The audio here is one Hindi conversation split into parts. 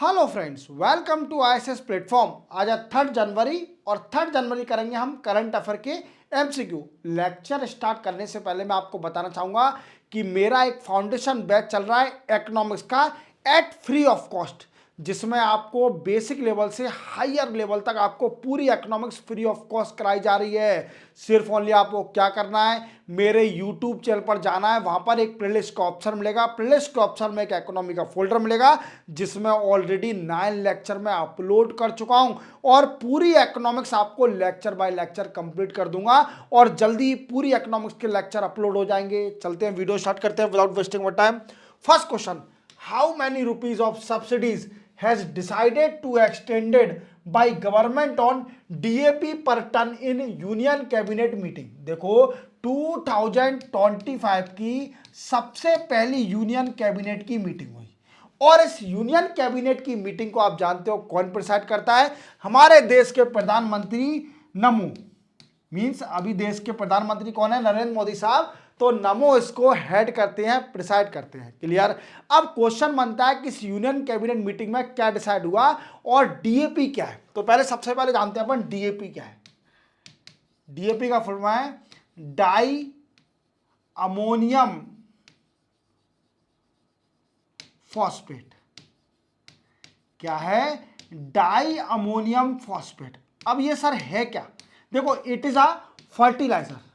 Hello friends, welcome to ISS platform. आज है 3 जनवरी और 3 जनवरी करेंगे हम करंट अफेयर के एमसीक्यू। लेक्चर स्टार्ट करने से पहले मैं आपको बताना चाहूँगा कि मेरा एक फाउंडेशन बैच चल रहा है इकोनॉमिक्स का एट फ्री ऑफ कॉस्ट, जिसमें आपको बेसिक लेवल से हायर लेवल तक आपको पूरी इकोनॉमिक्स फ्री ऑफ कॉस्ट कराई जा रही है। सिर्फ ओनली आपको क्या करना है, मेरे यूट्यूब चैनल पर जाना है, वहां पर एक प्लेलिस्ट का ऑप्शन मिलेगा। प्लेलिस्ट के ऑप्शन में एक इकोनॉमी का फोल्डर मिलेगा जिसमें ऑलरेडी 9 लेक्चर में अपलोड कर चुका हूं और पूरी इकोनॉमिक्स आपको लेक्चर बाय लेक्चर कंप्लीट कर दूंगा और जल्दी पूरी इकोनॉमिक्स के लेक्चर अपलोड हो जाएंगे। चलते हैं, वीडियो स्टार्ट करते हैं without wasting time. First question, how many rupees of subsidies has decided to extended by government on DAP per ton in union cabinet meeting. देखो 2025 की सबसे पहली यूनियन कैबिनेट की मीटिंग हुई और इस यूनियन कैबिनेट की मीटिंग को आप जानते हो कौन प्रिसाइड करता है? हमारे देश के प्रधानमंत्री नमो मींस अभी देश के प्रधानमंत्री कौन है? नरेंद्र मोदी साहब। तो नमो इसको हेड करते हैं, प्रिसाइड करते हैं। क्लियर? अब क्वेश्चन बनता है कि इस यूनियन कैबिनेट मीटिंग में क्या डिसाइड हुआ और डीएपी क्या है। तो पहले सबसे पहले जानते हैं अपन डीएपी क्या है। डीएपी का फुल फॉर्म है डाई अमोनियम फॉस्फेट। क्या है? Di ammonium phosphate. अब ये सर है क्या? देखो, इट इज अ फर्टिलाइजर।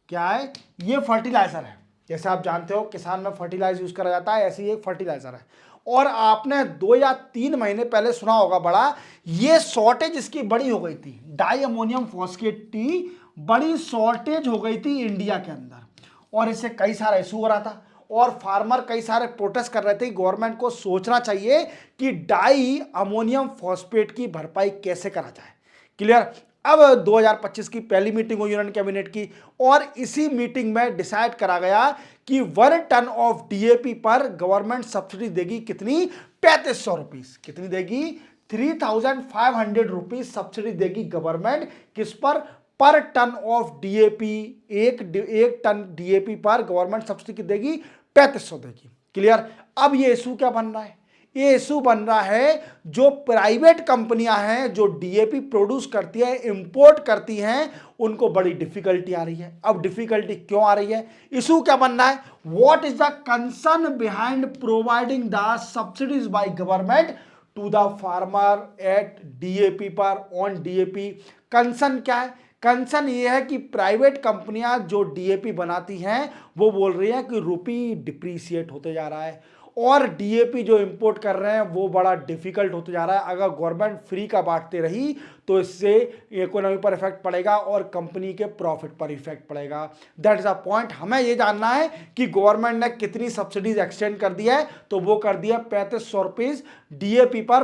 क्या है? ये फर्टिलाइजर है। जैसे आप जानते हो किसान में फर्टिलाइजर यूज करा जाता है, ऐसे ही एक फर्टिलाइजर है। और आपने 2 या 3 महीने पहले सुना होगा बड़ा, ये शॉर्टेज इसकी बड़ी हो गई थी। डाई अमोनियम फॉस्फेट की बड़ी शॉर्टेज हो गई थी इंडिया के अंदर और इससे कई सारा इशू हो रहा था और फार्मर कई सारे प्रोटेस्ट कर रहे थे। गवर्नमेंट को सोचना चाहिए कि डाई अमोनियम फॉस्फेट की भरपाई कैसे करा जाए। क्लियर? अब 2025 की पहली मीटिंग हुई यूनियन कैबिनेट की और इसी मीटिंग में डिसाइड करा गया कि 1 टन ऑफ डीएपी पर गवर्नमेंट सब्सिडी देगी। कितनी? 3500 रुपीज। कितनी देगी? 3500 रुपीज सब्सिडी देगी गवर्नमेंट। किस पर टन ऑफ डीएपी। एक टन डीएपी पर गवर्नमेंट सब्सिडी देगी 3500 देगी। क्लियर? अब ये इशू क्या बन रहा है? ये इशू बन रहा है जो प्राइवेट कंपनियां हैं जो डीएपी प्रोड्यूस करती है, इंपोर्ट करती हैं, उनको बड़ी डिफिकल्टी आ रही है। अब डिफिकल्टी क्यों आ रही है? इशू क्या बन रहा है? What is the concern behind providing the subsidies by government to the farmer at DAP पर ऑन डीएपी। कंसर्न क्या है? कंसर्न ये है कि प्राइवेट कंपनियां जो डीएपी बनाती हैं वो बोल रही हैं कि रुपी डिप्रीशिएट होते जा रहा है और डीएपी जो इंपोर्ट कर रहे हैं वो बड़ा डिफिकल्ट होते जा रहा है। अगर गवर्नमेंट फ्री का बांटते रही तो इससे इकोनॉमी पर इफेक्ट पड़ेगा और कंपनी के प्रॉफिट पर इफेक्ट पड़ेगा। That is a point. हमें ये जानना है कि गवर्नमेंट ने कितनी सब्सिडीज एक्सटेंड कर दी है। तो वो कर दिया 3500 रुपीज डीएपी पर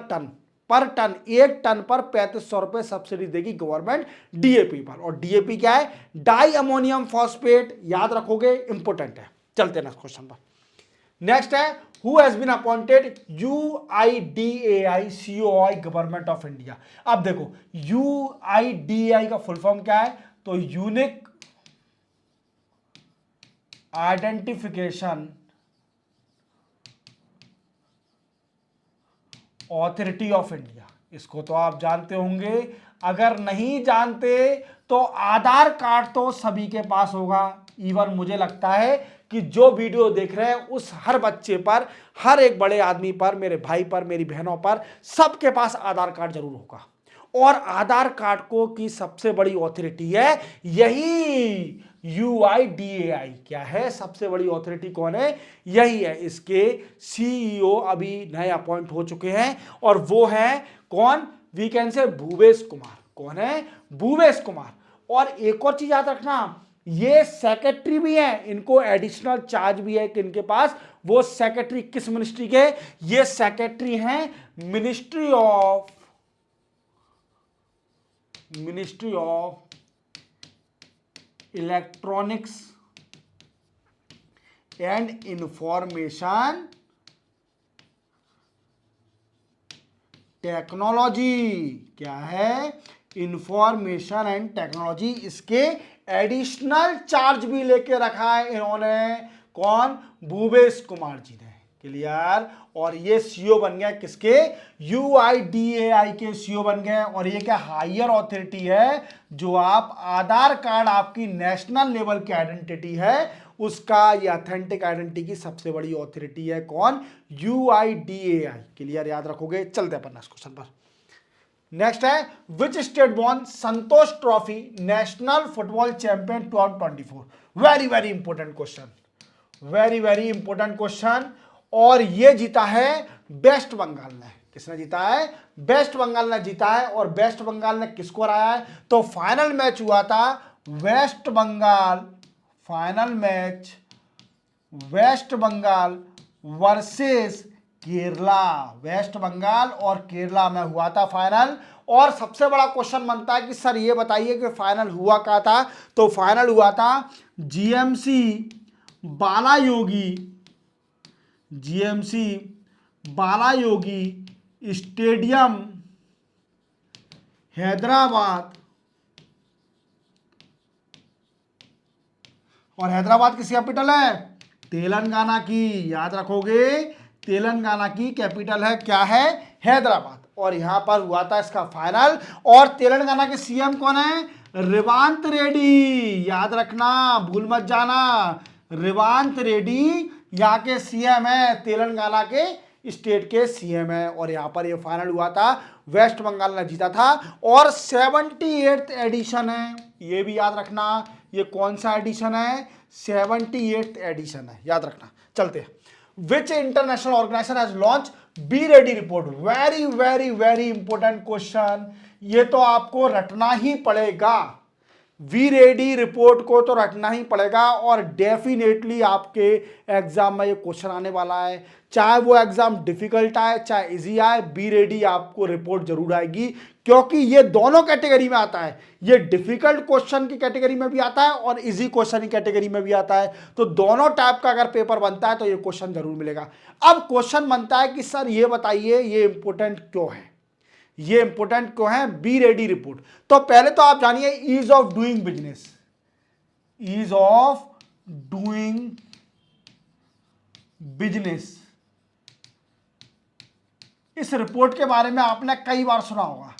टन। पर टन, एक टन पर 3500 रुपए सब्सिडी देगी गवर्नमेंट डीएपी पर। और डीएपी क्या है? Di ammonium phosphate. याद रखोगे, इंपोर्टेंट है। चलते हैं नेक्स्ट क्वेश्चन पर। नेक्स्ट है, who has been appointed UIDAI COI government of India. अब देखो, यूआईडीएआई का फुल फॉर्म क्या है? तो unique identification authority of India. इसको तो आप जानते होंगे। अगर नहीं जानते तो आधार कार्ड तो सभी के पास होगा। इवन मुझे लगता है कि जो वीडियो देख रहे हैं उस हर बच्चे पर, हर एक बड़े आदमी पर, मेरे भाई पर, मेरी बहनों पर, सबके पास आधार कार्ड जरूर होगा। और आधार कार्ड को की सबसे बड़ी ऑथोरिटी है यही यूआईडीएआई। क्या है? सबसे बड़ी ऑथोरिटी कौन है? यही है। इसके सीईओ अभी नए अपॉइंट हो चुके हैं और वो है कौन? वी कैन से भूपेश कुमार। कौन है? भूपेश कुमार। और एक और चीज याद रखना, ये सेक्रेटरी भी है, इनको एडिशनल चार्ज भी है कि इनके पास। वो सेक्रेटरी किस मिनिस्ट्री के? ये सेक्रेटरी हैं ministry of electronics and information technology. क्या है? Information and technology. इसके एडिशनल चार्ज भी लेके रखा है इन्होंने। कौन? भूपेश कुमार जी ने। क्लियर। और ये सीओ बन गया किसके, यूआईडीएआई के सीओ बन गए। और ये क्या हायर ऑथोरिटी है, जो आप आधार कार्ड आपकी नेशनल लेवल की आइडेंटिटी है उसका, ये ऑथेंटिक आइडेंटिटी की सबसे बड़ी ऑथोरिटी है कौन, यूआईडीएआई। क्लियर, याद रखोगे। चलते अपन नेक्स्ट क्वेश्चन पर। नेक्स्ट है which state won Santosh trophy national football champion 2024। Very very important question, very very important question. और ये जीता है वेस्ट बंगाल ने। किसने जीता है, वेस्ट बंगाल ने जीता है। और वेस्ट बंगाल ने किसको हराया है, तो फाइनल मैच हुआ था West Bengal, final match West Bengal versus Kerala. West Bengal और केरला में हुआ था फाइनल। और सबसे बड़ा क्वेश्चन बनता है कि सर ये बताइए कि फाइनल हुआ क्या था, तो फाइनल हुआ था GMC Balayogi, GMC Balayogi stadium Hyderabad. और हैदराबाद किसकी कैपिटल है, तेलंगाना की। याद रखोगे, तेलंगाना की कैपिटल है क्या है, हैदराबाद। और यहां पर हुआ था इसका फाइनल। और तेलंगाना के सीएम कौन है, रेवंत रेड्डी। याद रखना, भूल मत जाना, रेवंत रेड्डी यहाँ के सीएम है, तेलंगाना के स्टेट के सीएम है। और यहाँ पर ये फाइनल हुआ था, वेस्ट बंगाल ने जीता था। और 78th एडिशन है, ये भी याद रखना। ये कौन सा एडिशन है, 78th एडिशन है, याद रखना। चलते हैं। Which international organisation has launch be ready report. Very very very important question, ये तो आपको रटना ही पड़ेगा। वी रेडी रिपोर्ट को तो रटना ही पड़ेगा। और डेफिनेटली आपके एग्जाम में ये क्वेश्चन आने वाला है, चाहे वो एग्जाम डिफिकल्ट आए चाहे इजी आए, बी रेडी आपको रिपोर्ट जरूर आएगी। क्योंकि ये दोनों कैटेगरी में आता है, ये डिफिकल्ट क्वेश्चन की कैटेगरी में भी आता है और इजी क्वेश्चन की कैटेगरी में भी आता है। तो दोनों टाइप का अगर पेपर बनता है तो ये क्वेश्चन जरूर मिलेगा। अब क्वेश्चन बनता है कि सर ये बताइए ये इंपॉर्टेंट क्यों है, ये इंपॉर्टेंट क्यों है, बी रेडी रिपोर्ट। तो पहले तो आप जानिए ease of doing business, ease of doing business. इस रिपोर्ट के बारे में आपने कई बार सुना होगा,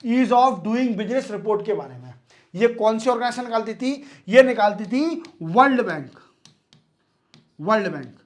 ease of doing business report के बारे में। ये कौन सी ऑर्गेनाइजेशन निकालती थी, ये निकालती थी वर्ल्ड बैंक, वर्ल्ड बैंक।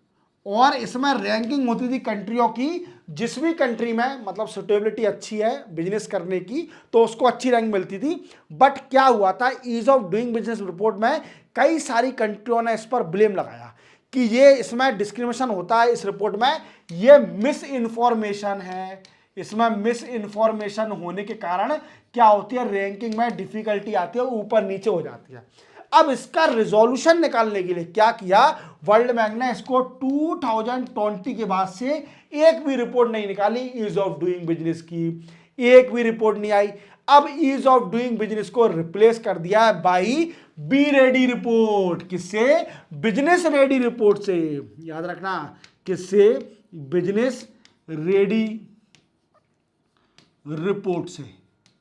और इसमें रैंकिंग होती थी कंट्रियों की, जिस भी कंट्री में मतलब सुटेबिलिटी अच्छी है बिजनेस करने की तो उसको अच्छी रैंक मिलती थी। बट क्या हुआ था, ease of doing business report में कई सारी कंट्रियों ने इस पर ब्लेम लगाया कि ये इसमें डिस्क्रिमिनेशन होता है, इस रिपोर्ट में ये मिस इन्फॉर्मेशन है। इसमें मिस इन्फॉर्मेशन होने के कारण क्या होती है, रैंकिंग में डिफिकल्टी आती है, ऊपर नीचे हो जाती है। अब इसका रिजोल्यूशन निकालने के लिए क्या किया, वर्ल्ड बैंक ने इसको 2020 के बाद से एक भी रिपोर्ट नहीं निकाली ईज ऑफ डूइंग बिजनेस की, एक भी रिपोर्ट नहीं आई। अब ईज ऑफ डूइंग बिजनेस को रिप्लेस कर दिया बाई बी रेडी रिपोर्ट। किससे, बिजनेस रेडी रिपोर्ट से। याद रखना, किससे, बिजनेस रेडी रिपोर्ट से,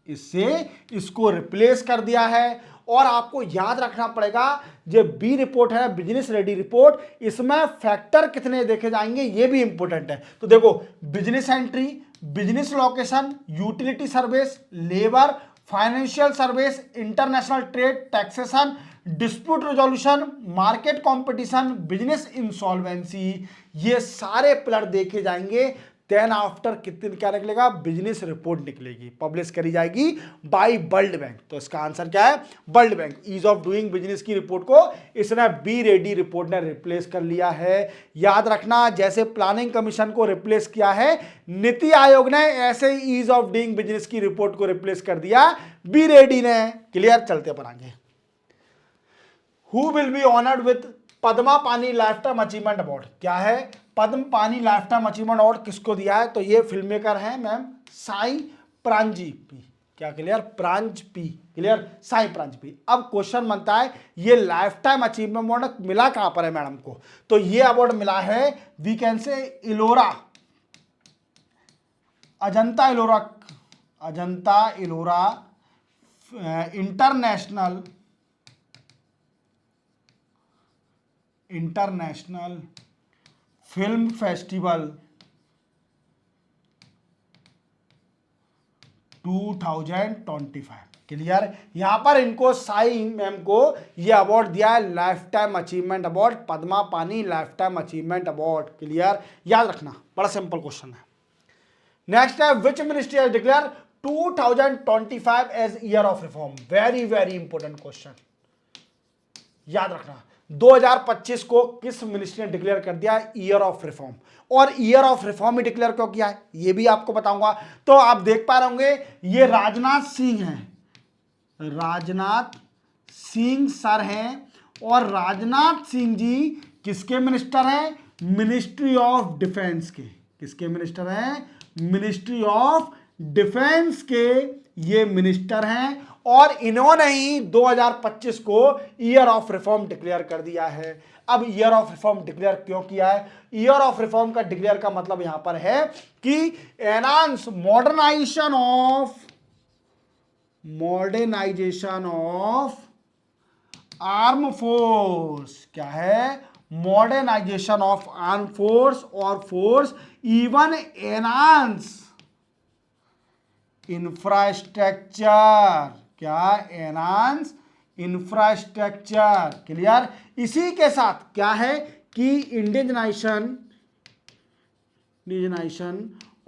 इससे इसको रिप्लेस कर दिया है। और आपको याद रखना पड़ेगा, जो बी रिपोर्ट है बिजनेस रेडी रिपोर्ट, इसमें फैक्टर कितने देखे जाएंगे ये भी इंपॉर्टेंट है। तो देखो, business entry, business location, utility service, labour, financial service, international trade, taxation, dispute resolution, market competition, business insolvency, ये सारे पिलर देखे जाएंगे। देन आफ्टर कितने क्या निकलेगा, बिजनेस रिपोर्ट निकलेगी, पब्लिश करी जाएगी बाय वर्ल्ड बैंक। तो इसका आंसर क्या है, world bank. Ease of doing business की रिपोर्ट को इसने बी रेडी रिपोर्ट ने रिप्लेस कर लिया है। याद रखना, जैसे प्लानिंग कमीशन को रिप्लेस किया है नीति आयोग ने, ऐसे ही ईज ऑफ डूइंग बिजनेस की रिपोर्ट को रिप्लेस कर दिया बी रेडी ने। क्लियर, चलते पर आगे। Who will be honoured with Padma पानी लाइफ टाइम अचीवमेंट अवार्ड। क्या है, पद्म पानी लाइफ टाइम अचीवमेंट अवार्ड किसको दिया है, तो ये फिल्म मेकर हैं मैम साई प्रांजपी। क्या क्लियर, प्रांजपी, क्लियर, साई प्रांजपी। अब क्वेश्चन बनता है ये लाइफ टाइम अचीवमेंट अवार्ड मिला कहां पर है मैडम को, तो ये अवार्ड मिला है we can say Ellora, Ajanta Ellora, Ajanta Ellora international film festival 2025। Clear. यहां पर इनको साई मैम को ये अवार्ड दिया है, life time achievement award, Padmapani life time achievement award. Clear, याद रखना, बड़ा सिंपल क्वेश्चन है। नेक्स्ट है, which ministry has declared 2025 as year of reform. Very very important question, याद रखना। 2025 को किस मिनिस्ट्री ने डिक्लेयर कर दिया ईयर ऑफ रिफॉर्म, और year of reform he declare क्यों किया है ये भी आपको बताऊंगा। तो आप देख पा रहे होंगे ये राजनाथ सिंह हैं, राजनाथ सिंह सर हैं, और राजनाथ सिंह जी किसके मिनिस्टर हैं, मिनिस्ट्री ऑफ डिफेंस के। किसके मिनिस्टर हैं, मिनिस्ट्री ऑफ डिफेंस के ये मिनिस्टर हैं, और इन्होंने ही 2025 को ईयर ऑफ रिफॉर्म डिक्लेयर कर दिया है। अब ईयर ऑफ रिफॉर्म डिक्लेयर क्यों किया है, ईयर ऑफ रिफॉर्म का डिक्लेयर का मतलब यहां पर है कि enhance modernisation of arm force. क्या है, मॉडर्नाइजेशन ऑफ आर्म फोर्स और फोर्स, इवन एनहांस इंफ्रास्ट्रक्चर। क्या, एनहांस इंफ्रास्ट्रक्चर। क्लियर। इसी के साथ क्या है कि इंडियनाइजेशन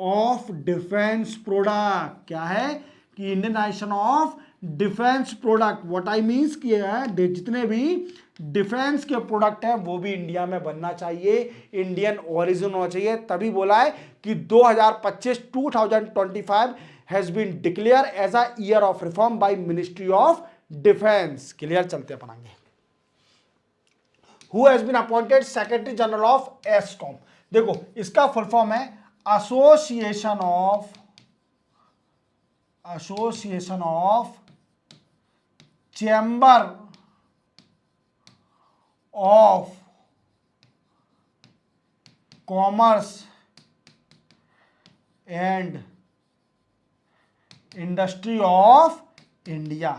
ऑफ डिफेंस प्रोडक्ट। क्या है कि Indianisation of defence product, what I means किया है, जितने भी डिफेंस के प्रोडक्ट हैं वो भी इंडिया में बनना चाहिए, इंडियन ओरिजिन होना चाहिए। तभी बोला है कि 2025 has been declare as a year of reform by ministry of defence. Clear, चलते अपन आगे। Who has been appointed secretary general of ASSOCHAM. देखो इसका फुल फॉर्म है association of chamber of commerce and industry of India.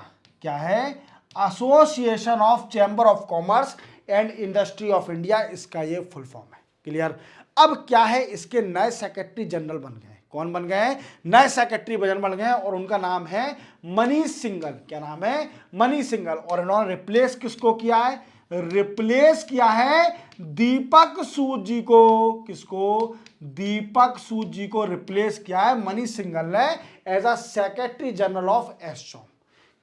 क्या है, association of chamber of commerce and industry of India, इसका ये फुल फॉर्म है। क्लियर। अब क्या है, इसके नए सेक्रेटरी जनरल बन गए। कौन बन गए, नए सेक्रेटरी जनरल बन गए, और उनका नाम है मनीष सिंघल। क्या नाम है, मनीष सिंघल। और इन्होंने रिप्लेस किसको किया है, रिप्लेस किया है दीपक सूद जी को। किसको, दीपक सूद जी को रिप्लेस किया है मनीष सिंघल ने as a secretary general of ASSOCHAM.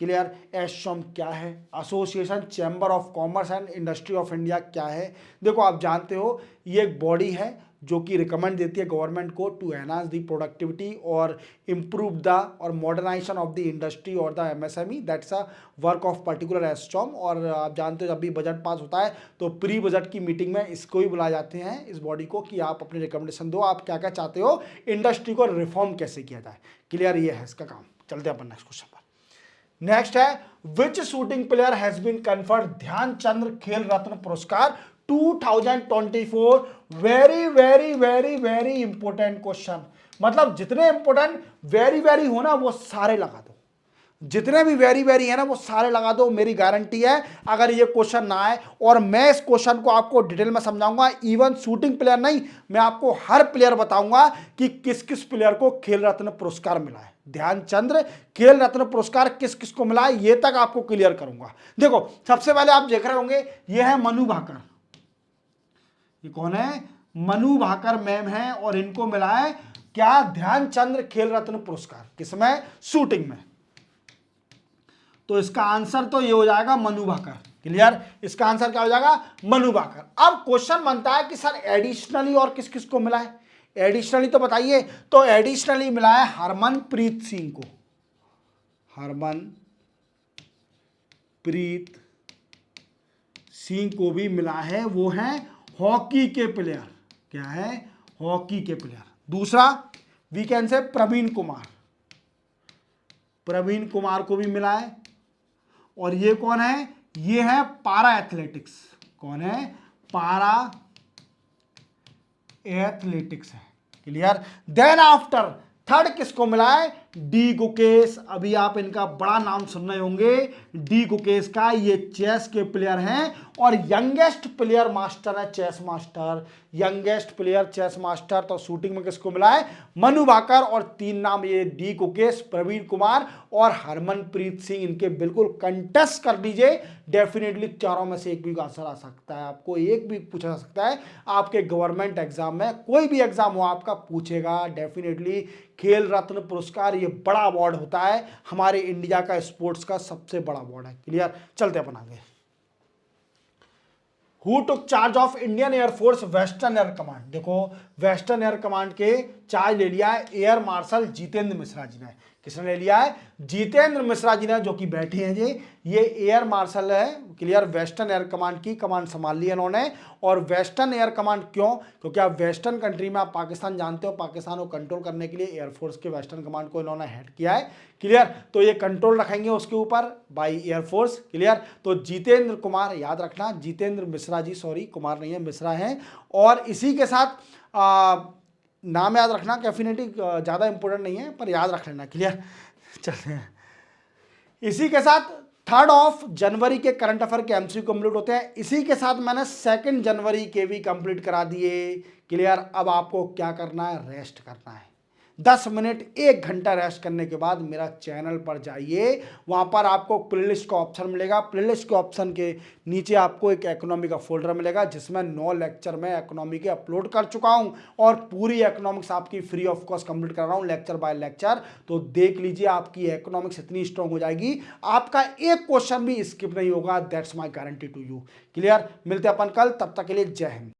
Clear. ASSOCHAM क्या है, association chamber of commerce and industry of India क्या है। देखो आप जानते हो ये एक बॉडी है जो कि रिकमेंड देती है गवर्नमेंट को टू एनहांस द प्रोडक्टिविटी और इम्प्रूव द और मॉडर्नाइजेशन ऑफ द इंडस्ट्री और the MSME, that's a work of particular ASSOCHAM. और आप जानते हो जब भी बजट पास होता है तो प्री बजट की मीटिंग में इसको ही बुलाए जाते हैं, इस बॉडी को, कि आप अपनी रिकमेंडेशन दो, आप क्या क्या चाहते हो, इंडस्ट्री को रिफॉर्म कैसे किया जाए। क्लियर, ये है इसका काम। चलते हैं अपन नेक्स्ट क्वेश्चन पर। नेक्स्ट है, which shooting player has been conferred Dhyan Chand Khel Ratna पुरस्कार 2024। Very very very very important question. मतलब जितने इंपॉर्टेंट वेरी वेरी हो ना वो सारे लगा दो, जितने भी वेरी वेरी है ना वो सारे लगा दो। मेरी गारंटी है अगर ये क्वेश्चन ना आए, और मैं इस क्वेश्चन को आपको डिटेल में समझाऊंगा, इवन शूटिंग प्लेयर नहीं, मैं आपको हर प्लेयर बताऊंगा कि किस किस प्लेयर को खेल रत्न पुरस्कार मिला है। ध्यानचंद खेल रत्न पुरस्कार किस किस को मिला है ये तक आपको क्लियर करूंगा। देखो सबसे पहले आप देख रहे होंगे ये है मनु भाकर। ये कौन है, मनु भाकर मैम है, और इनको मिला है क्या, ध्यानचंद खेल रत्न पुरस्कार। किसमें, शूटिंग में। तो इसका आंसर तो ये हो जाएगा मनु भाकर। क्लियर, इसका आंसर क्या हो जाएगा, मनु भाकर। अब क्वेश्चन बनता है कि सर एडिशनली और किस किस को मिला है, एडिशनली तो बताइए। तो एडिशनली मिला है हरमनप्रीत सिंह को, हरमनप्रीत सिंह को भी मिला है, वो है हॉकी के प्लेयर। क्या है, हॉकी के प्लेयर। दूसरा वी कैन से प्रवीण कुमार को भी मिला है। और ये कौन है, ये है पारा एथलेटिक्स। कौन है, पारा एथलेटिक्स है। क्लियर। देन आफ्टर थर्ड किसको मिला है, डी गुकेश, अभी आप इनका बड़ा नाम सुन रहे होंगे डी गुकेश का। ये चेस के प्लेयर हैं और यंगेस्ट प्लेयर मास्टर है, chess master, youngest player chess master. तो शूटिंग में किसको मिला है? मनु भाकर। और 3 नाम ये डी गुकेश, प्रवीण कुमार और हरमनप्रीत सिंह, इनके बिल्कुल कंटेस्ट कर दीजिए। डेफिनेटली चारों में से एक भी आंसर आ सकता है, आपको एक भी पूछा जा सकता है आपके गवर्नमेंट एग्जाम में, कोई भी एग्जाम हो आपका पूछेगा डेफिनेटली। खेल रत्न पुरस्कार ये बड़ा अवार्ड होता है, हमारे इंडिया का स्पोर्ट्स का सबसे बड़ा अवार्ड है। क्लियर, चलते अपन आगे। Who took charge of Indian air force western air command? देखो वेस्टर्न एयर कमांड के चार्ज ले लिया है एयर मार्शल जितेंद्र मिश्रा जी ने। किसने ले लिया है? जितेंद्र मिश्रा जी ने, जो कि बैठे हैं जी, ये एयर मार्शल है। क्लियर, वेस्टर्न एयर कमांड की कमांड संभाल ली इन्होंने। और वेस्टर्न एयर कमांड क्यों? क्योंकि आप वेस्टर्न कंट्री में, आप पाकिस्तान जानते हो, पाकिस्तान को कंट्रोल करने के लिए एयरफोर्स के वेस्टर्न कमांड को इन्होंने हेड किया है। क्लियर, तो ये कंट्रोल रखेंगे उसके ऊपर बाई एयरफोर्स। क्लियर, तो जितेंद्र कुमार याद रखना, जितेंद्र मिश्रा जी, सॉरी कुमार नहीं है मिश्रा हैं। और इसी के साथ नाम याद रखना, डेफिनेटली ज़्यादा इंपॉर्टेंट नहीं है पर याद रख लेना। क्लियर, चलते हैं। इसी के साथ 3 जनवरी के करंट अफेयर के एमसीक्यू कंप्लीट होते हैं। इसी के साथ मैंने 2 जनवरी के भी कंप्लीट करा दिए। क्लियर, अब आपको क्या करना है? रेस्ट करना है। 10 मिनट 1 घंटा रेस्ट करने के बाद मेरा चैनल पर जाइए, वहां पर आपको प्लेलिस्ट का ऑप्शन मिलेगा। प्लेलिस्ट के ऑप्शन के नीचे आपको एक इकोनॉमी का फोल्डर मिलेगा जिसमें 9 लेक्चर मैं इकोनॉमी के अपलोड कर चुका हूं और पूरी इकोनॉमिक्स आपकी फ्री ऑफ कॉस्ट कंप्लीट कर रहा हूं, लेक्चर बाय लेक्चर। तो देख लीजिए, आपकी इकोनॉमिक्स इतनी स्ट्रांग हो जाएगी, आपका एक क्वेश्चन भी स्किप नहीं होगा। That's my guarantee to you. Clear, मिलते हैं अपन कल, तब तक के लिए जय हिंद।